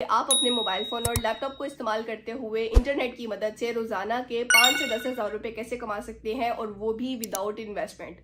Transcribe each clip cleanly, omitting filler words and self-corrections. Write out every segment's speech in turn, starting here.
आप अपने mobile phone और लैपटॉप को इस्तेमाल करते हुए इंटरनेट की मदद से रोज़ाना के 5 से 10 हज़ार रुपये कैसे कमा सकते हैं, और वो भी विदाउट इन्वेस्टमेंट।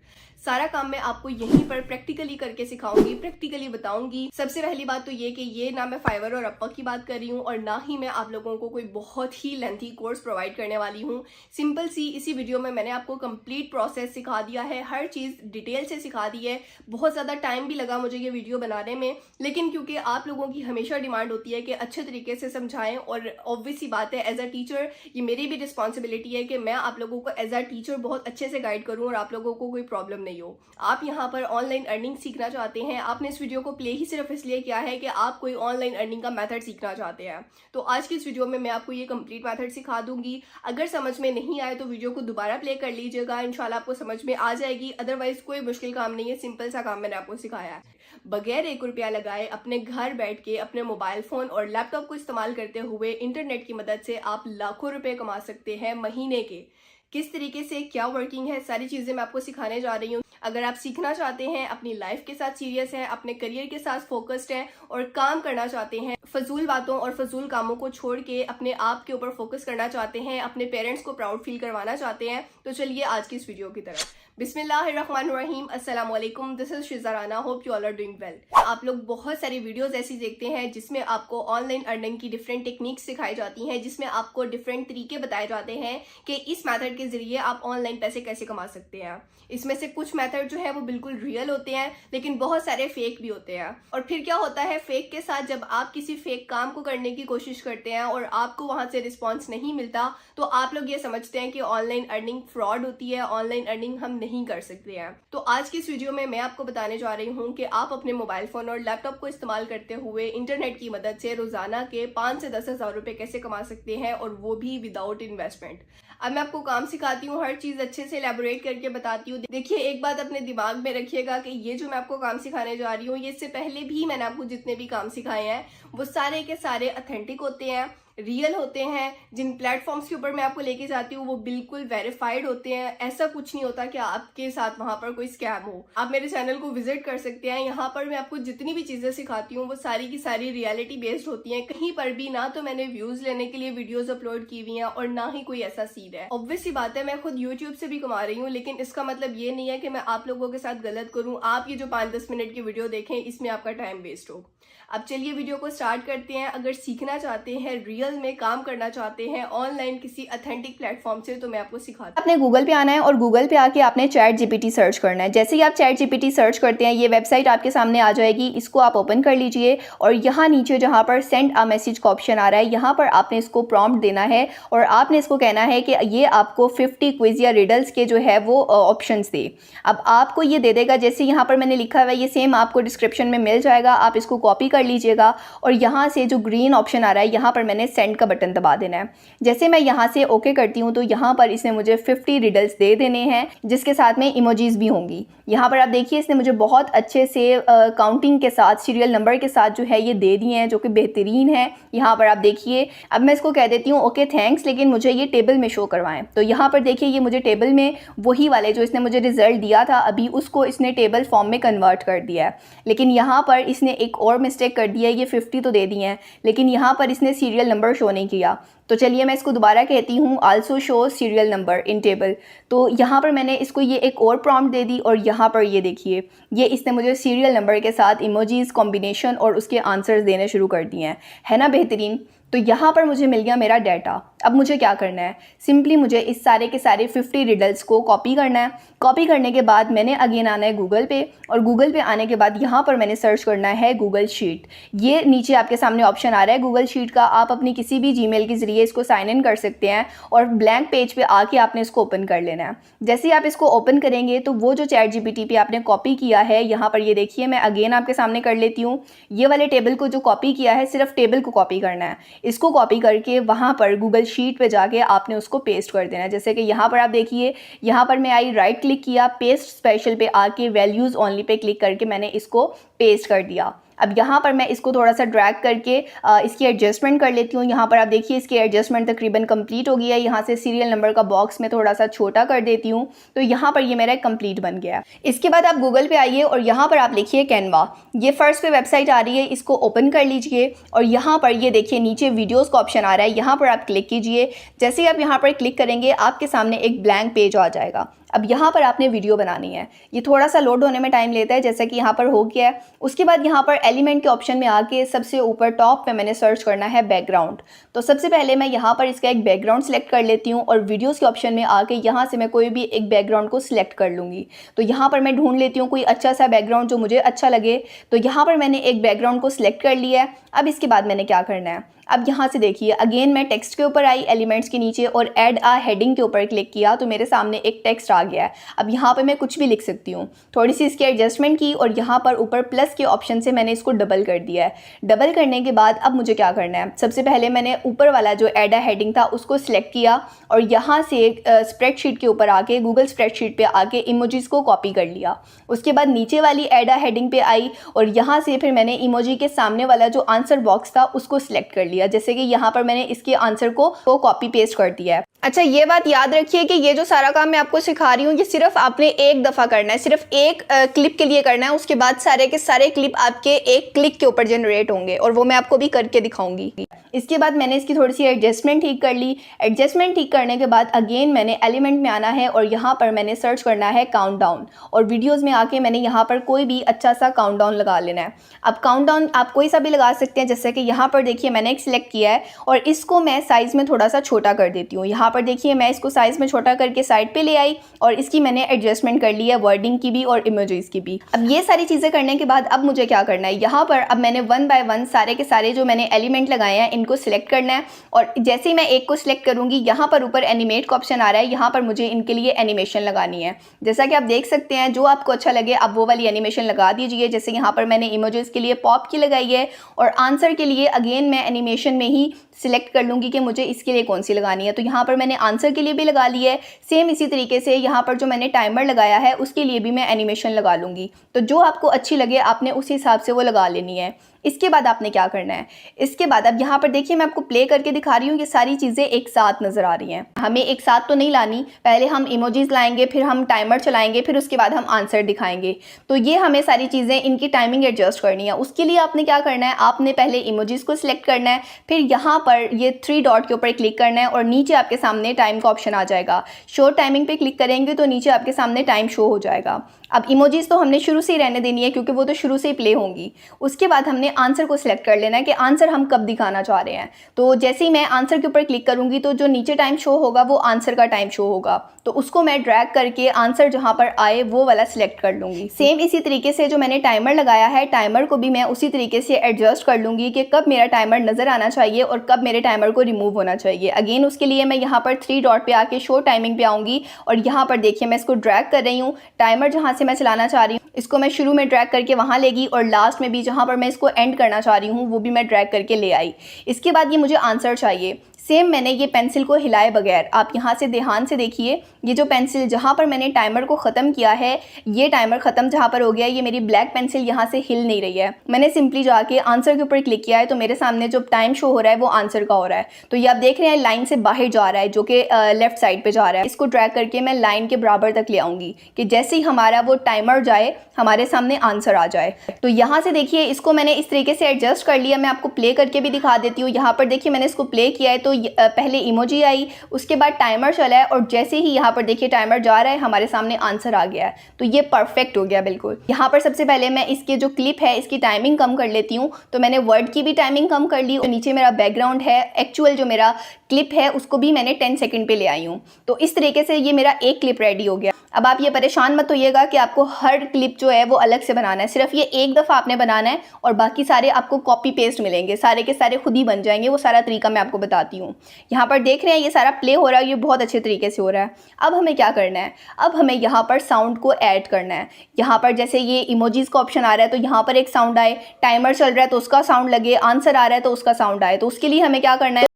सारा काम मैं आपको यहीं पर प्रैक्टिकली करके सिखाऊंगी, प्रैक्टिकली बताऊंगी। सबसे पहली बात तो ये कि ये ना मैं फाइवर और अपवर्क की बात कर रही हूँ, और ना ही मैं आप लोगों को कोई बहुत ही लेंथी कोर्स प्रोवाइड करने वाली हूँ। सिंपल सी इसी वीडियो में मैंने आपको कंप्लीट प्रोसेस सिखा दिया है, हर चीज़ डिटेल से सिखा दी है। बहुत ज़्यादा टाइम भी लगा मुझे ये वीडियो बनाने में, लेकिन क्योंकि आप लोगों की हमेशा डिमांड होती है कि अच्छे तरीके से समझाएं, और ऑब्वियस सी बात है एज अ टीचर ये मेरी भी रिस्पॉन्सिबिलिटी है कि मैं आप लोगों को एज अ टीचर बहुत अच्छे से गाइड करूं और आप लोगों को कोई प्रॉब्लम नहीं हो। आप यहाँ पर ऑनलाइन अर्निंग सीखना चाहते हैं, आपने इस वीडियो को प्ले ही सिर्फ इसलिए किया है कि आप कोई ऑनलाइन अर्निंग का मेथड सीखना चाहते हैं, तो आज की इस वीडियो में मैं आपको ये कंप्लीट मेथड सिखा दूंगी। अगर समझ में नहीं आए तो वीडियो को दोबारा प्ले कर लीजिएगा, इंशाल्लाह आपको समझ में आ जाएगी। अदरवाइज कोई मुश्किल काम नहीं है, सिंपल सा काम मैंने आपको सिखाया है। बगैर 1 रुपया लगाए अपने घर बैठ के अपने मोबाइल फोन और लैपटॉप को इस्तेमाल करते हुए इंटरनेट की मदद से आप लाखों रुपए कमा सकते हैं महीने के। किस तरीके से, क्या वर्किंग है, सारी चीजें मैं आपको सिखाने जा रही हूँ। अगर आप सीखना चाहते हैं, अपनी लाइफ के साथ सीरियस हैं, अपने करियर के साथ फोकस्ड हैं और काम करना चाहते हैं, फजूल बातों और फजूल कामों को छोड़ के अपने आप के ऊपर फोकस करना चाहते हैं, अपने पेरेंट्स को प्राउड फील करवाना चाहते हैं, तो चलिए आज की इस वीडियो की तरफ। बिस्मिल्लाहिर्रहमानिर्रहीम, अस्सलाम वालेकुम, this is Shiza Rana, hope you all are doing well. आप लोग बहुत सारी वीडियोस ऐसी देखते हैं जिसमें आपको ऑनलाइन अर्निंग की डिफरेंट टेक्निक्स सिखाई जाती हैं, जिसमें आपको डिफरेंट तरीके बताए जाते हैं कि इस मेथड के जरिए आप ऑनलाइन पैसे कैसे कमा सकते हैं। इसमें से कुछ मेथड जो है वो बिल्कुल रियल होते हैं, लेकिन बहुत सारे फेक भी होते हैं। और फिर क्या होता है फेक के साथ, जब आप किसी फेक काम को करने की कोशिश करते हैं और आपको वहां से रिस्पॉन्स नहीं मिलता, तो आप लोग ये समझते हैं कि ऑनलाइन अर्निंग फ्रॉड होती है, ऑनलाइन अर्निंग हम नहीं कर सकते हैं। तो आज की इस वीडियो में मैं आपको बताने जा रही हूँ कि आप अपने मोबाइल फोन और लैपटॉप को इस्तेमाल करते हुए इंटरनेट की मदद से रोजाना के 5 से 10 हज़ार रुपये कैसे कमा सकते हैं, और वो भी विदाउट इन्वेस्टमेंट। अब मैं आपको काम सिखाती हूँ, हर चीज अच्छे से एलैबोरेट करके बताती हूँ। देखिए, एक बात अपने दिमाग में रखिएगा कि ये जो मैं आपको काम सिखाने जा रही हूँ, ये इससे पहले भी मैंने आपको जितने भी काम सिखाए हैं वो सारे के सारे ऑथेंटिक होते हैं, रियल होते हैं। जिन प्लेटफॉर्म्स के ऊपर मैं आपको लेके जाती हूँ वो बिल्कुल वेरीफाइड होते हैं। ऐसा कुछ नहीं होता कि आपके साथ वहां पर कोई स्कैम हो। आप मेरे चैनल को विजिट कर सकते हैं, यहाँ पर मैं आपको जितनी भी चीजें सिखाती हूँ वो सारी की सारी रियलिटी बेस्ड होती हैं। कहीं पर भी ना तो मैंने व्यूज लेने के लिए वीडियोज अपलोड की हुई हैं, और ना ही कोई ऐसा सीन है। ऑब्वियस सी बात है, मैं खुद यूट्यूब से भी कमा रही हूँ, लेकिन इसका मतलब ये नहीं है कि मैं आप लोगों के साथ गलत करूँ। आप ये जो 5-10 मिनट की वीडियो देखें, इसमें आपका टाइम वेस्ट हो। अब चलिए वीडियो को स्टार्ट करते हैं। अगर सीखना चाहते हैं, रियल में काम करना चाहते हैं ऑनलाइन किसी ऑथेंटिक प्लेटफॉर्म से, तो मैं आपको सिखाती हूँ। आपने गूगल पे आना है और गूगल पे आके आपने चैट जीपीटी सर्च करना है। जैसे ही आप चैट जीपीटी सर्च करते हैं, ये वेबसाइट आपके सामने आ जाएगी। इसको आप ओपन कर लीजिए, और यहाँ नीचे जहाँ पर सेंड अ मैसेज का ऑप्शन आ रहा है, यहाँ पर आपने इसको प्रॉम्प्ट देना है, और आपने इसको कहना है कि ये आपको 50 क्विज या रिडल्स के जो है वो ऑप्शंस दे। अब आपको ये दे देगा, जैसे यहाँ पर मैंने लिखा हुआ है, ये सेम आपको डिस्क्रिप्शन में मिल जाएगा। आप इसको कॉपी कर लीजिएगा, और यहाँ से जो ग्रीन ऑप्शन आ रहा है, यहाँ पर मैंने सेंड का बटन दबा देना है। जैसे मैं यहाँ से ओके करती हूँ, तो यहाँ पर इसने मुझे 50 रिडल्स दे देने हैं, जिसके साथ में इमोजीज भी होंगी। यहाँ पर आप देखिए, इसने मुझे बहुत अच्छे से काउंटिंग के साथ, सीरियल नंबर के साथ जो है ये दे दिए हैं, जो कि बेहतरीन है। यहाँ पर आप देखिए, अब मैं इसको कह देती हूँ ओके थैंक्स, लेकिन मुझे ये टेबल में शो करवाएं। तो यहाँ पर देखिए, ये मुझे टेबल में वही वाले जो इसने मुझे रिजल्ट दिया था अभी, उसको इसने टेबल फॉर्म में कन्वर्ट कर दिया है। लेकिन यहाँ पर इसने एक और मिस्टेक कर दी है। ये 50 तो दे दिए हैं, लेकिन यहाँ पर इसने सीरियल नंबर शो नहीं किया। तो चलिए मैं इसको दोबारा कहती हूँ, also show serial number in table. तो यहाँ पर मैंने इसको ये एक और प्रॉम्प्ट दे दी, और यहाँ पर ये देखिए, ये इसने मुझे सीरियल नंबर के साथ इमोजीज कॉम्बिनेशन और उसके आंसर्स देने शुरू कर दिए हैं। है ना बेहतरीन। तो यहाँ पर मुझे मिल गया मेरा डाटा। अब मुझे क्या करना है, सिंपली मुझे इस सारे के सारे 50 रिडल्स को कॉपी करना है। कॉपी करने के बाद मैंने अगेन आना है गूगल पे, और गूगल पे आने के बाद यहाँ पर मैंने सर्च करना है गूगल शीट। ये नीचे आपके सामने ऑप्शन आ रहा है गूगल शीट का। आप अपनी किसी भी जीमेल के ज़रिए इसको साइन इन कर सकते हैं, और ब्लैंक पेज पे आके आपने इसको ओपन कर लेना है। जैसे ही आप इसको ओपन करेंगे, तो वो जो चैट जीपीटी पे आपने कॉपी किया है, यहाँ पर ये देखिए, मैं अगेन आपके सामने कर लेती हूँ। ये वाले टेबल को जो कॉपी किया है, सिर्फ टेबल को कॉपी करना है। इसको कॉपी करके वहाँ पर गूगल शीट पे जाके आपने उसको पेस्ट कर देना है। जैसे कि यहाँ पर आप देखिए, यहाँ पर मैं आई, राइट क्लिक किया, पेस्ट स्पेशल पे आके वैल्यूज़ ओनली पे क्लिक करके मैंने इसको पेस्ट कर दिया। अब यहाँ पर मैं इसको थोड़ा सा ड्रैग करके इसकी एडजस्टमेंट कर लेती हूँ। यहाँ पर आप देखिए इसकी एडजस्टमेंट तकरीबन कंप्लीट हो गया है। यहाँ से सीरियल नंबर का बॉक्स में थोड़ा सा छोटा कर देती हूँ, तो यहाँ पर ये मेरा कंप्लीट बन गया। इसके बाद आप गूगल पे आइए और यहाँ पर आप लिखिए कैनवा। ये फर्स्ट पे वेबसाइट आ रही है, इसको ओपन कर लीजिए और यहाँ पर ये देखिए नीचे वीडियोस का ऑप्शन आ रहा है, यहाँ पर आप क्लिक कीजिए। जैसे ही आप यहाँ पर क्लिक करेंगे आपके सामने एक ब्लैंक पेज आ जाएगा। अब यहाँ पर आपने वीडियो बनानी है। ये थोड़ा सा लोड होने में टाइम लेता है, जैसा कि यहाँ पर हो गया है। उसके बाद यहाँ पर एलिमेंट के ऑप्शन में आके सबसे ऊपर टॉप पे मैंने सर्च करना है बैकग्राउंड। तो सबसे पहले मैं यहाँ पर इसका एक बैकग्राउंड सेलेक्ट कर लेती हूँ और वीडियोस के ऑप्शन में आके यहाँ से मैं कोई भी एक बैकग्राउंड को सिलेक्ट कर लूँगी। तो यहाँ पर मैं ढूंढ लेती हूँ कोई अच्छा सा बैकग्राउंड जो मुझे अच्छा लगे। तो यहाँ पर मैंने एक बैकग्राउंड को सिलेक्ट कर लिया है। अब इसके बाद मैंने क्या करना है, अब यहाँ से देखिए अगेन मैं टेक्स्ट के ऊपर आई एलिमेंट्स के नीचे और ऐड आ हेडिंग के ऊपर क्लिक किया तो मेरे सामने एक टेक्स्ट आ गया है। अब यहाँ पे मैं कुछ भी लिख सकती हूँ। थोड़ी सी इसकी एडजस्टमेंट की और यहाँ पर ऊपर प्लस के ऑप्शन से मैंने इसको डबल कर दिया है। डबल करने के बाद अब मुझे क्या करना है, सबसे पहले मैंने ऊपर वाला जो ऐड आ हेडिंग था उसको सिलेक्ट किया और यहाँ से स्प्रेडशीट के ऊपर आके गूगल स्प्रेडशीट पे आके इमोजीज को कॉपी कर लिया। उसके बाद नीचे वाली ऐड आ हेडिंग पे आई और यहाँ से फिर मैंने इमोजी के सामने वाला जो आंसर बॉक्स था उसको सिलेक्ट कर लिया। जैसे कि यहाँ पर मैंने इसके आंसर को कॉपी पेस्ट कर दिया है। अच्छा, ये बात याद रखिए कि ये जो सारा काम मैं आपको सिखा रही हूँ ये सिर्फ आपने एक दफ़ा करना है, सिर्फ एक क्लिप के लिए करना है। उसके बाद सारे के सारे क्लिप आपके एक क्लिक के ऊपर जनरेट होंगे और वो मैं आपको भी करके दिखाऊंगी। इसके बाद मैंने इसकी थोड़ी सी एडजस्टमेंट ठीक कर ली। एडजस्टमेंट ठीक करने के बाद अगेन मैंने एलिमेंट में आना है और यहाँ पर मैंने सर्च करना है काउंटडाउन और वीडियोस में आके मैंने यहाँ पर कोई भी अच्छा सा काउंटडाउन लगा लेना है। अब काउंटडाउन आप कोई सा भी लगा सकते हैं, जैसे कि यहाँ पर देखिए मैंने एक सिलेक्ट किया है और इसको मैं साइज़ में थोड़ा सा छोटा कर देती हूँ। यहाँ पर देखिए मैं इसको साइज़ में छोटा करके साइड पे ले आई और इसकी मैंने एडजस्टमेंट कर ली है, वर्डिंग की भी और इमोजीज की भी। अब ये सारी चीज़ें करने के बाद अब मुझे क्या करना है, यहाँ पर अब मैंने वन बाय वन सारे के सारे जो मैंने एलिमेंट लगाए हैं इनको सिलेक्ट करना है और जैसे ही मैं एक को सिलेक्ट करूँगी यहाँ पर ऊपर एनिमेट का ऑप्शन आ रहा है, यहाँ पर मुझे इनके लिए एनिमेशन लगानी है। जैसा कि आप देख सकते हैं, जो आपको अच्छा लगे आप वो वाली एनिमेशन लगा दीजिए। जैसे यहाँ पर मैंने इमोजीज के लिए पॉप की लगाई है और आंसर के लिए अगेन मैं एनिमेशन में ही सिलेक्ट कर लूँगी कि मुझे इसके लिए कौन सी लगानी है। तो यहाँ पर मैंने आंसर के लिए भी लगा ली है। सेम इसी तरीके से यहाँ पर जो मैंने टाइमर लगाया है उसके लिए भी मैं एनिमेशन लगा लूँगी। तो जो आपको अच्छी लगे आपने उस हिसाब से वो लगा लेनी है। इसके बाद आपने क्या करना है, इसके बाद अब यहाँ पर देखिए मैं आपको प्ले करके दिखा रही हूँ, ये सारी चीज़ें एक साथ नज़र आ रही हैं। हमें एक साथ तो नहीं लानी, पहले हम इमोजीज लाएंगे, फिर हम टाइमर चलाएंगे, फिर उसके बाद हम आंसर दिखाएंगे। तो ये हमें सारी चीज़ें इनकी टाइमिंग एडजस्ट करनी है। उसके लिए आपने क्या करना है, आपने पहले इमोजीज को सिलेक्ट करना है, फिर यहाँ पर ये 3 डॉट के ऊपर क्लिक करना है और नीचे आपके सामने टाइम का ऑप्शन आ जाएगा। शो टाइमिंग पे क्लिक करेंगे तो नीचे आपके सामने टाइम शो हो जाएगा। अब इमोजीज तो हमने शुरू से ही रहने देनी है क्योंकि वो तो शुरू से ही प्ले होंगी। उसके बाद हमने आंसर को सिलेक्ट कर लेना है कि आंसर हम कब दिखाना चाह रहे हैं। तो जैसे ही मैं आंसर के ऊपर क्लिक करूंगी तो जो नीचे टाइम शो होगा वो आंसर का टाइम शो होगा, तो उसको मैं ड्रैग करके आंसर जहां पर आए वो वाला सिलेक्ट कर लूंगी। सेम इसी तरीके से जो मैंने टाइमर लगाया है, टाइमर को भी मैं उसी तरीके से एडजस्ट कर लूंगी कि कब मेरा टाइमर नजर आना चाहिए और कब मेरे टाइमर को रिमूव होना चाहिए। अगेन उसके लिए मैं यहाँ पर 3 डॉट पे आके शो टाइमिंग पे आऊंगी और यहाँ पर देखिए मैं इसको ड्रैग कर रही हूँ। टाइमर जहाँ से मैं चलाना चाह रही हूँ इसको मैं शुरू में ड्रैग करके वहाँ लेगी और लास्ट में भी जहाँ पर मैं इसको एंड करना चाह रही हूँ वो भी मैं ड्रैग करके ले आई। इसके बाद ये मुझे आंसर चाहिए। सेम मैंने ये पेंसिल को हिलाए बगैर, आप यहाँ से ध्यान से देखिए, ये जो पेंसिल जहाँ पर मैंने टाइमर को ख़त्म किया है, ये टाइमर ख़त्म जहाँ पर हो गया है, ये मेरी ब्लैक पेंसिल यहाँ से हिल नहीं रही है। मैंने सिंपली जाके आंसर के ऊपर क्लिक किया है तो मेरे सामने जो टाइम शो हो रहा है वो आंसर का हो रहा है। तो ये आप देख रहे हैं लाइन से बाहर जा रहा है जो कि लेफ्ट साइड पर जा रहा है। इसको ड्रैग करके मैं लाइन के बराबर तक ले आऊँगी कि जैसे ही हमारा वो टाइमर जाए हमारे सामने आंसर आ जाए। तो यहाँ से देखिए इसको मैंने इस तरीके से एडजस्ट कर लिया। मैं आपको प्ले करके भी दिखा देती हूँ। यहाँ पर देखिए मैंने इसको प्ले किया है तो पहले इमोजी आई, उसके बाद टाइमर चला है और जैसे ही यहाँ पर देखिए टाइमर जा रहा है हमारे सामने आंसर आ गया है। तो ये परफेक्ट हो गया बिल्कुल। यहाँ पर सबसे पहले मैं इसके जो क्लिप है इसकी टाइमिंग कम कर लेती हूँ। तो मैंने वर्ड की भी टाइमिंग कम कर ली और नीचे मेरा बैकग्राउंड है, एक्चुअल जो मेरा क्लिप है उसको भी मैंने 10 सेकंड पे ले आई हूँ। तो इस तरीके से ये मेरा एक क्लिप रेडी हो गया। अब आप ये परेशान मत होइएगा कि आपको हर क्लिप जो है वो अलग से बनाना है, सिर्फ ये एक दफ़ा आपने बनाना है और बाकी सारे आपको कॉपी पेस्ट मिलेंगे, सारे के सारे खुद ही बन जाएंगे। वो सारा तरीका मैं आपको बताती हूँ। यहाँ पर देख रहे हैं ये सारा प्ले हो रहा है, ये बहुत अच्छे तरीके से हो रहा है। अब हमें क्या करना है, अब हमें यहाँ पर साउंड को ऐड करना है। यहाँ पर जैसे ये इमोजीज का ऑप्शन आ रहा है तो यहाँ पर एक साउंड आए, टाइमर चल रहा है तो उसका साउंड लगे, आंसर आ रहा है तो उसका साउंड आए। तो उसके लिए हमें क्या करना है,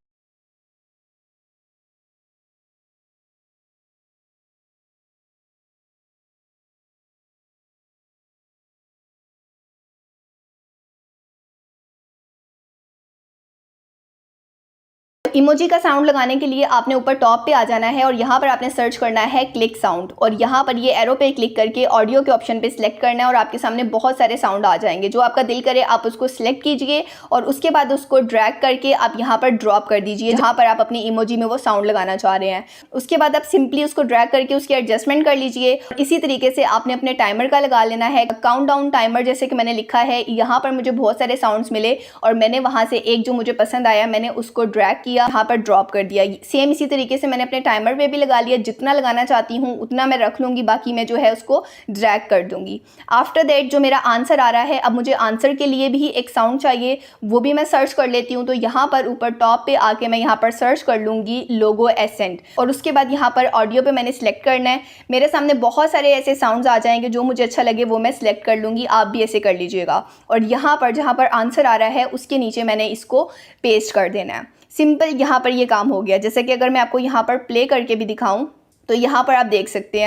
इमोजी का साउंड लगाने के लिए आपने ऊपर टॉप पे आ जाना है और यहाँ पर आपने सर्च करना है क्लिक साउंड, और यहाँ पर ये एरो पे क्लिक करके ऑडियो के ऑप्शन पे सिलेक्ट करना है और आपके सामने बहुत सारे साउंड आ जाएंगे। जो आपका दिल करे आप उसको सिलेक्ट कीजिए और उसके बाद उसको ड्रैग करके आप यहाँ पर ड्रॉप कर दीजिए जहाँ पर आप अपनी इमोजी में वो साउंड लगाना चाह रहे हैं। उसके बाद आप सिंपली उसको ड्रैग करके उसकी एडजस्टमेंट कर लीजिए। इसी तरीके से आपने अपने टाइमर का लगा लेना है काउंटडाउन टाइमर, जैसे कि मैंने लिखा है। यहाँ पर मुझे बहुत सारे साउंड्स मिले और मैंने वहाँ से एक जो मुझे पसंद आया मैंने उसको ड्रैग किया, यहाँ पर ड्रॉप कर दिया। सेम इसी तरीके से मैंने अपने टाइमर पे भी लगा लिया। जितना लगाना चाहती हूँ उतना मैं रख लूँगी, बाकी मैं जो है उसको ड्रैग कर दूँगी। आफ्टर दैट जो मेरा आंसर आ रहा है, अब मुझे आंसर के लिए भी एक साउंड चाहिए, वो भी मैं सर्च कर लेती हूँ। तो यहाँ पर ऊपर टॉप पे आके मैं यहाँ पर सर्च कर लूँगी लोगो एसेंट, और उसके बाद यहाँ पर ऑडियो पे मैंने सिलेक्ट करना है। मेरे सामने बहुत सारे ऐसे साउंड्स आ जाएंगे, जो मुझे अच्छा लगे वो मैं सिलेक्ट कर लूँगी। आप भी ऐसे कर लीजिएगा। और यहाँ पर जहाँ पर आंसर आ रहा है उसके नीचे मैंने इसको पेस्ट कर देना है। सिंपल, यहाँ पर ये काम हो गया। जैसे कि अगर मैं आपको यहाँ पर प्ले करके भी दिखाऊं तो यहाँ पर आप देख सकते हैं।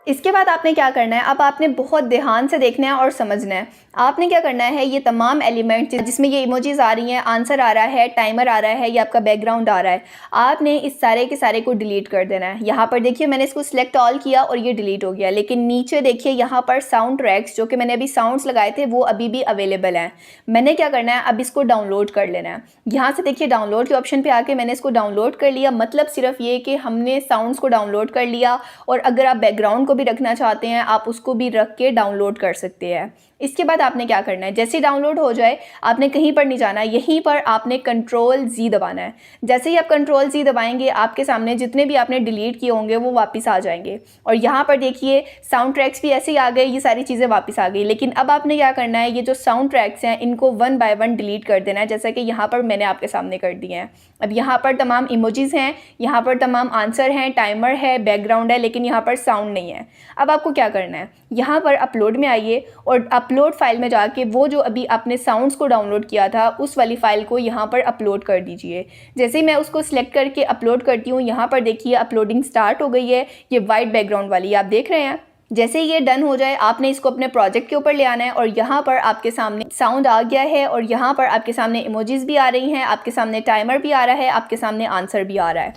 इसके बाद आपने क्या करना है, अब आपने बहुत ध्यान से देखना है और समझना है। आपने क्या करना है, ये तमाम एलिमेंट जिसमें ये इमोजीज आ रही हैं, आंसर आ रहा है, टाइमर आ रहा है, ये आपका बैकग्राउंड आ रहा है, आपने इस सारे के सारे को डिलीट कर देना है। यहाँ पर देखिए मैंने इसको सिलेक्ट ऑल किया और ये डिलीट हो गया। लेकिन नीचे देखिए यहाँ पर साउंड ट्रैक्स जो कि मैंने अभी साउंड्स लगाए थे वो अभी भी अवेलेबल हैं। मैंने क्या करना है, अब इसको डाउनलोड कर लेना है। यहाँ से देखिए डाउनलोड के ऑप्शन पर आके मैंने इसको डाउनलोड कर लिया। मतलब सिर्फ ये कि हमने साउंड्स को डाउनलोड कर लिया, और अगर आप बैकग्राउंड को भी रखना चाहते हैं आप उसको भी रख के डाउनलोड कर सकते हैं। इसके बाद आपने क्या करना है, जैसे ही डाउनलोड हो जाए आपने कहीं पर नहीं जाना, यहीं पर आपने Ctrl+Z दबाना है। जैसे ही आप Ctrl+Z दबाएंगे आपके सामने जितने भी आपने डिलीट किए होंगे वो वापस आ जाएंगे। और यहाँ पर देखिए साउंड ट्रैक्स भी ऐसे ही आ गए, ये सारी चीज़ें वापस आ गई। लेकिन अब आपने क्या करना है, ये जो साउंड ट्रैक्स हैं इनको 1 बाय 1 डिलीट कर देना है, जैसा कि यहाँ पर मैंने आपके सामने कर दिए हैं। अब यहाँ पर तमाम इमोजीज हैं, यहाँ पर तमाम आंसर हैं, टाइमर है, बैकग्राउंड है, लेकिन यहाँ पर साउंड नहीं है। अब आपको क्या करना है, यहाँ पर अपलोड में आइए और अपलोड फाइल में जाके वो जो अभी आपने साउंड्स को डाउनलोड किया था उस वाली फाइल को यहाँ पर अपलोड कर दीजिए। जैसे ही मैं उसको सिलेक्ट करके अपलोड करती हूँ, यहाँ पर देखिए अपलोडिंग स्टार्ट हो गई है। ये वाइट बैकग्राउंड वाली आप देख रहे हैं। जैसे ये डन हो जाए आपने इसको अपने प्रोजेक्ट के ऊपर ले आना है और यहाँ पर आपके सामने साउंड आ गया है और यहाँ पर आपके सामने इमोजीज भी आ रही हैं, आपके सामने टाइमर भी आ रहा है, आपके सामने आंसर भी आ रहा है।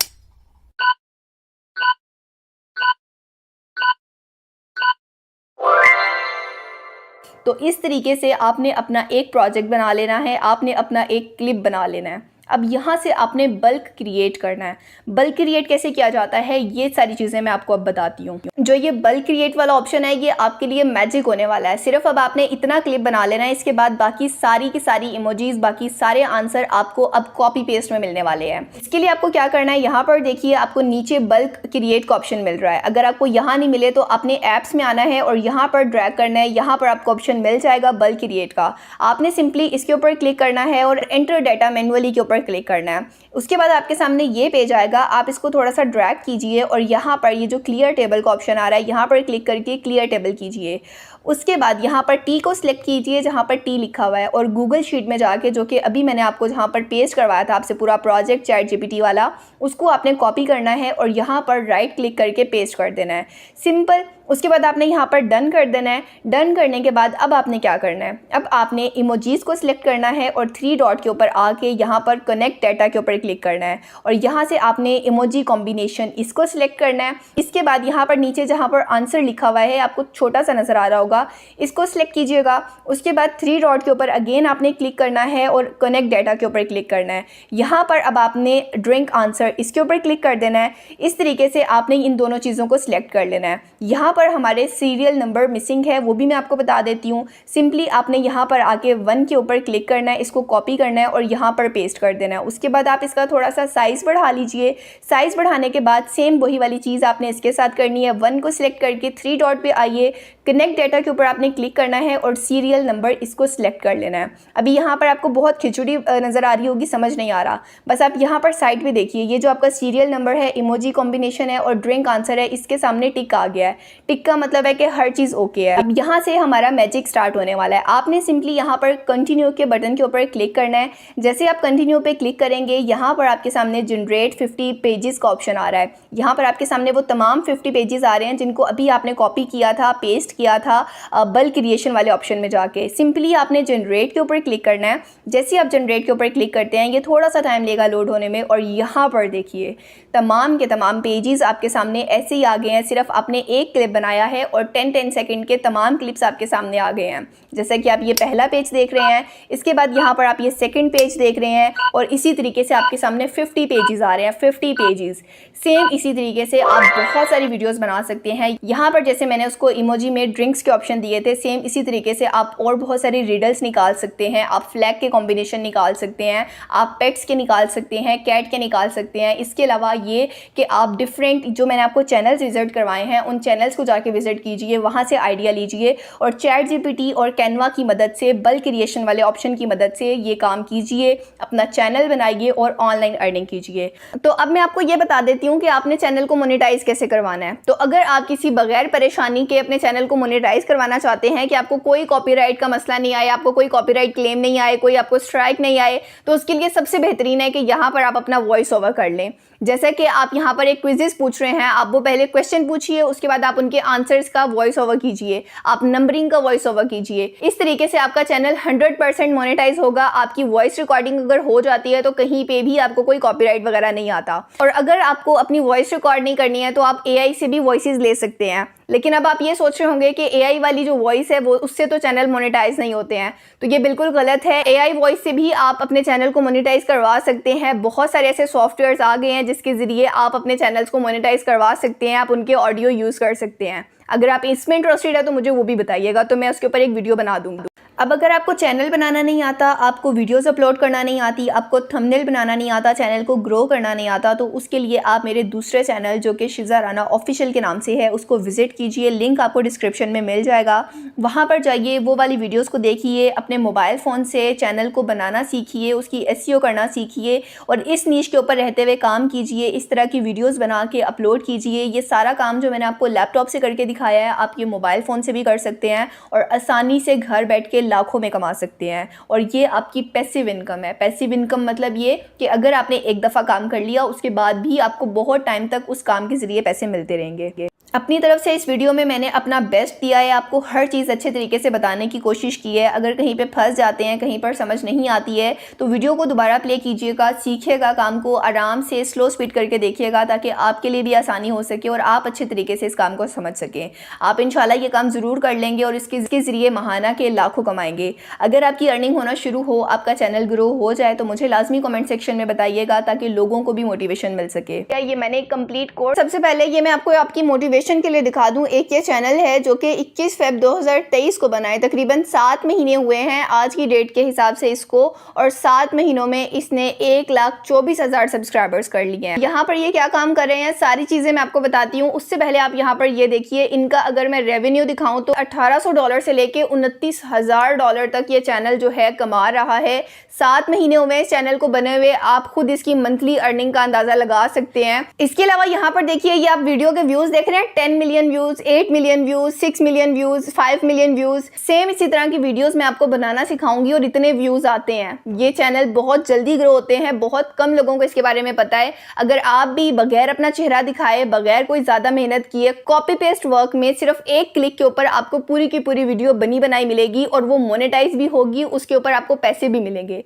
तो इस तरीके से आपने अपना एक प्रोजेक्ट बना लेना है, आपने अपना एक क्लिप बना लेना है। अब यहाँ से आपने बल्क क्रिएट करना है। बल्क क्रिएट कैसे किया जाता है ये सारी चीज़ें मैं आपको अब बताती हूँ। जो ये बल्क क्रिएट वाला ऑप्शन है ये आपके लिए मैजिक होने वाला है। सिर्फ अब आपने इतना क्लिप बना लेना है, इसके बाद बाकी सारी की सारी इमोजीज, बाकी सारे आंसर आपको अब कॉपी पेस्ट में मिलने वाले हैं। इसके लिए आपको क्या करना है, यहाँ पर देखिए आपको नीचे बल्क क्रिएट का ऑप्शन मिल रहा है। अगर आपको यहाँ नहीं मिले तो अपने ऐप्स में आना है और यहाँ पर ड्रैग करना है। यहाँ पर आपको ऑप्शन मिल जाएगा बल्क क्रिएट का। आपने सिंपली इसके ऊपर क्लिक करना है और एंटर डाटा मैनुअली के ऊपर क्लिक करना है। उसके बाद आपके सामने ये पेज आएगा, आप इसको थोड़ा सा ड्रैग कीजिए और यहाँ पर ये जो क्लियर टेबल का ऑप्शन आ रहा है यहाँ पर क्लिक करके क्लियर टेबल कीजिए। उसके बाद यहाँ पर टी को सिलेक्ट कीजिए जहाँ पर टी लिखा हुआ है, और गूगल शीट में जाके जो कि अभी मैंने आपको जहाँ पर पेस्ट करवाया था आपसे पूरा प्रोजेक्ट ChatGPT वाला, उसको आपने कॉपी करना है और यहाँ पर राइट क्लिक करके पेस्ट कर देना है। सिंपल। उसके बाद आपने यहाँ पर डन कर देना है। डन करने के बाद अब आपने क्या करना है, अब आपने इमोजीज को सिलेक्ट करना है और 3 डॉट के ऊपर आके यहाँ पर कनेक्ट डाटा के ऊपर क्लिक करना है और यहाँ से आपने इमोजी कॉम्बिनेशन इसको सिलेक्ट करना है। इसके बाद यहाँ पर नीचे जहाँ पर आंसर लिखा हुआ है आपको छोटा सा नज़र आ रहा होगा, इसको सिलेक्ट कीजिएगा। उसके बाद 3 डॉट के ऊपर अगेन आपने क्लिक करना है और कनेक्ट डाटा के ऊपर क्लिक करना है। यहाँ पर अब आपने ड्रिंक आंसर इसके ऊपर क्लिक कर देना है। इस तरीके से आपने इन दोनों चीज़ों को सिलेक्ट कर लेना है। यहाँ पर हमारे सीरियल नंबर मिसिंग है, वो भी मैं आपको बता देती हूँ। सिंपली आपने यहाँ पर आके 1 के ऊपर क्लिक करना है, इसको कॉपी करना है और यहाँ पर पेस्ट कर देना है। उसके बाद आप इसका थोड़ा सा साइज़ बढ़ा लीजिए। साइज़ बढ़ाने के बाद सेम वही वाली चीज़ आपने इसके साथ करनी है। 1 को सिलेक्ट करके 3 डॉट पे आइए, कनेक्ट डाटा के ऊपर आपने क्लिक करना है और सीरियल नंबर इसको सिलेक्ट कर लेना है। अभी यहाँ पर आपको बहुत खिचड़ी नज़र आ रही होगी, समझ नहीं आ रहा, बस आप यहाँ पर साइड पे देखिए, ये जो आपका सीरियल नंबर है, इमोजी कॉम्बिनेशन है और ड्रिंक आंसर है, इसके सामने टिक आ गया है। टिक का मतलब है कि हर चीज़ ओके है। अब यहाँ से हमारा मैजिक स्टार्ट होने वाला है। आपने सिंपली यहाँ पर कंटिन्यू के बटन के ऊपर क्लिक करना है। जैसे आप कंटिन्यू पे क्लिक करेंगे यहाँ पर आपके सामने जनरेट 50 पेजेस का ऑप्शन आ रहा है। यहाँ पर आपके सामने वो तमाम 50 पेजेस आ रहे हैं जिनको अभी आपने कॉपी किया था, पेस्ट किया था बल्क क्रिएशन वाले ऑप्शन में जाके। सिंपली आपने जनरेट के ऊपर क्लिक करना है। जैसे ही आप जनरेट के ऊपर क्लिक करते हैं ये थोड़ा सा टाइम लेगा लोड होने में, और यहाँ पर देखिए तमाम के तमाम पेजेस आपके सामने ऐसे ही आ गए हैं। सिर्फ आपने एक क्लिप बनाया है और 10-10 सेकंड के तमाम क्लिप्स आपके सामने आ गए हैं। जैसा कि आप ये पहला पेज देख रहे हैं, इसके बाद यहाँ पर आप ये सेकंड पेज देख रहे हैं, और इसी तरीके से आपके सामने 50 पेजेस आ रहे हैं, 50 पेजेस। सेम इसी तरीके से आप बहुत सारी वीडियोस बना सकते हैं। यहाँ पर जैसे मैंने उसको इमोजी में ड्रिंक्स के ऑप्शन दिए थे, सेम इसी तरीके से आप और बहुत सारी रिडल्स निकाल सकते हैं। आप फ्लैग के कॉम्बिनेशन निकाल सकते हैं, आप पेट्स के निकाल सकते हैं, कैट के निकाल सकते हैं। इसके अलावा ये कि आप डिफरेंट जो मैंने आपको चैनल्स विजिट करवाए हैं उन चैनल्स को जाके विजिट कीजिए, वहाँ से आइडिया लीजिए और चैट जीपीटी और कैनवा की मदद से, बल्क क्रिएशन वाले ऑप्शन की मदद से ये काम कीजिए, अपना चैनल बनाइए और ऑनलाइन अर्निंग कीजिए। तो अब मैं आपको ये बता देती हूँ कि आपने चैनल को मोनेटाइज कैसे करवाना है। तो अगर आप किसी बगैर परेशानी के अपने चैनल को मोनेटाइज करवाना चाहते हैं कि आपको कोई कॉपीराइट का मसला नहीं आए, आपको कोई कॉपीराइट क्लेम नहीं आए, कोई आपको स्ट्राइक नहीं आए, तो उसके लिए सबसे बेहतरीन है कि यहाँ पर आप अपना वॉइस ओवर कर लें। जैसे कि आप यहाँ पर एक क्विज़ पूछ रहे हैं, आप वो पहले क्वेश्चन पूछिए, उसके बाद आप उनके आंसर्स का वॉइस ओवर कीजिए, आप नंबरिंग का वॉइस ओवर कीजिए। इस तरीके से आपका चैनल 100% मोनेटाइज होगा। आपकी वॉइस रिकॉर्डिंग अगर हो जाती है तो कहीं पे भी आपको कोई कॉपीराइट वगैरह नहीं आता। और अगर आपको अपनी वॉइस रिकॉर्ड नहीं करनी है तो आप AI से भी वॉइसेस ले सकते हैं। लेकिन अब आप ये सोच रहे होंगे कि AI वाली जो वॉइस है वो उससे तो चैनल मोनेटाइज नहीं होते हैं, तो ये बिल्कुल गलत है। AI वॉइस से भी आप अपने चैनल को मोनेटाइज करवा सकते हैं। बहुत सारे ऐसे सॉफ्टवेयर्स आ गए हैं जिसके ज़रिए आप अपने चैनल्स को मोनेटाइज करवा सकते हैं, आप उनके ऑडियो यूज़ कर सकते हैं। अगर आप इसमें इंटरेस्टेड है तो मुझे वो भी बताइएगा, तो मैं उसके ऊपर एक वीडियो बना दूँगी। अब अगर आपको चैनल बनाना नहीं आता, आपको वीडियोस अपलोड करना नहीं आती, आपको थंबनेल बनाना नहीं आता, चैनल को ग्रो करना नहीं आता, तो उसके लिए आप मेरे दूसरे चैनल जो कि शिज़ा राना ऑफिशियल के नाम से है उसको विजिट कीजिए। लिंक आपको डिस्क्रिप्शन में मिल जाएगा, वहाँ पर जाइए, वो वाली वीडियोस को देखिए, अपने मोबाइल फ़ोन से चैनल को बनाना सीखिए, उसकी SEO करना सीखिए और इस नीश के ऊपर रहते हुए काम कीजिए। इस तरह की वीडियोज़ बना के अपलोड कीजिए। ये सारा काम जो मैंने आपको लैपटॉप से करके दिखाया है आप ये मोबाइल फ़ोन से भी कर सकते हैं और आसानी से घर बैठ के लाखों में कमा सकते हैं। और ये आपकी पैसिव इनकम है। पैसिव इनकम मतलब ये कि अगर आपने एक दफ़ा काम कर लिया उसके बाद भी आपको बहुत टाइम तक उस काम के ज़रिए पैसे मिलते रहेंगे। अपनी तरफ से इस वीडियो में मैंने अपना बेस्ट दिया है, आपको हर चीज़ अच्छे तरीके से बताने की कोशिश की है। अगर कहीं पे फंस जाते हैं, कहीं पर समझ नहीं आती है तो वीडियो को दोबारा प्ले कीजिएगा, सीखिएगा, काम को आराम से स्लो स्पीड करके देखिएगा ताकि आपके लिए भी आसानी हो सके और आप अच्छे तरीके से इस काम को समझ सकें। आप इंशाल्लाह ये काम ज़रूर कर लेंगे और इसके ज़रिए महाना के लाखों कमाएंगे। अगर आपकी अर्निंग होना शुरू हो, आपका चैनल ग्रो हो जाए तो मुझे लाजमी कमेंट सेक्शन में बताइएगा ताकि लोगों को भी मोटिवेशन मिल सके। ये मैंने एक कंप्लीट कोर्स, सबसे पहले ये मैं आपको आपकी मोटिवेशन के लिए दिखा दूं। एक ये चैनल है जो कि 21 फ़रवरी 2023 को बना है, तकरीबन 7 महीने हुए हैं आज की डेट के हिसाब से इसको, और 7 महीनों में इसने 1,24,000 सब्सक्राइबर्स कर लिए हैं। यहाँ पर ये क्या काम कर रहे हैं सारी चीज़ें मैं आपको बताती हूँ। उससे पहले आप यहाँ पर ये देखिए, इनका अगर मैं रेवेन्यू दिखाऊँ तो $1800 से लेके $29,000 तक ये चैनल जो है कमा रहा है। 7 महीने हुए इस चैनल को बने हुए, आप खुद इसकी मंथली अर्निंग का अंदाज़ा लगा सकते हैं। इसके अलावा यहाँ पर देखिए, ये आप वीडियो के व्यूज़ देख रहे हैं, 10 million views, 8 million views, 6 million views, 5 million views. Same इसी तरह की वीडियोस मैं आपको बनाना सिखाऊंगी और इतने व्यूज़ आते हैं। ये चैनल बहुत जल्दी ग्रो होते हैं, बहुत कम लोगों को इसके बारे में पता है। अगर आप भी बगैर अपना चेहरा दिखाए, बगैर कोई ज़्यादा मेहनत किए, कॉपी पेस्ट वर्क में सिर्फ एक क्लिक के ऊपर आपको पूरी की पूरी वीडियो बनी बनाई मिलेगी और वो मोनेटाइज भी होगी, उसके ऊपर आपको पैसे भी मिलेंगे।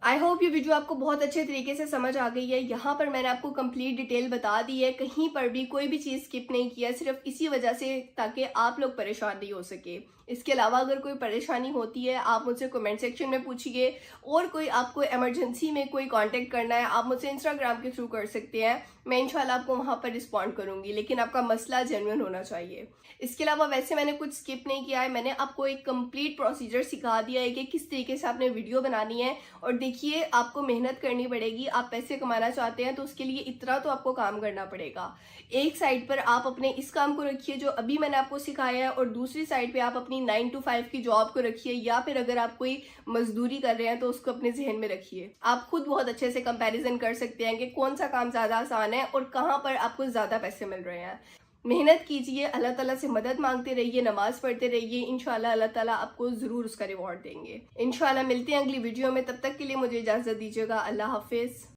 आई होप ये वीडियो आपको बहुत अच्छे तरीके से समझ आ गई है। यहाँ पर मैंने आपको कंप्लीट डिटेल बता दी है, कहीं पर भी कोई भी चीज़ स्किप नहीं किया, सिर्फ इसी वजह से ताकि आप लोग परेशान नहीं हो सके। इसके अलावा अगर कोई परेशानी होती है आप मुझसे कमेंट सेक्शन में पूछिए, और कोई आपको इमरजेंसी में कोई कांटेक्ट करना है आप मुझसे इंस्टाग्राम के थ्रू कर सकते हैं। मैं इंशाल्लाह आपको वहाँ पर रिस्पॉन्ड करूँगी, लेकिन आपका मसला जेन्युइन होना चाहिए। इसके अलावा वैसे मैंने कुछ स्किप नहीं किया है, मैंने आपको एक कंप्लीट प्रोसीजर सिखा दिया है कि किस तरीके से आपने वीडियो बनानी है। और देखिए, आपको मेहनत करनी पड़ेगी। आप पैसे कमाना चाहते हैं तो उसके लिए इतना तो आपको काम करना पड़ेगा। एक साइड पर आप अपने इस काम को रखिए जो अभी मैंने आपको सिखाया है, और दूसरी साइड पे आप अपनी 9 to 5 की जॉब को रखिए, या फिर अगर आप कोई मजदूरी कर रहे हैं तो उसको अपने जहन में रखिए। आप खुद बहुत अच्छे से कंपैरिजन कर सकते हैं कि कौन सा काम ज़्यादा आसान है और कहाँ पर आपको ज़्यादा पैसे मिल रहे हैं। मेहनत कीजिए, अल्लाह ताला से मदद मांगते रहिए, नमाज पढ़ते रहिए, इंशाल्लाह अल्लाह ताला आपको ज़रूर उसका रिवॉर्ड देंगे। इंशाल्लाह मिलते हैं अगली वीडियो में, तब तक के लिए मुझे इजाज़त दीजिएगा। अल्लाह हाफिज़।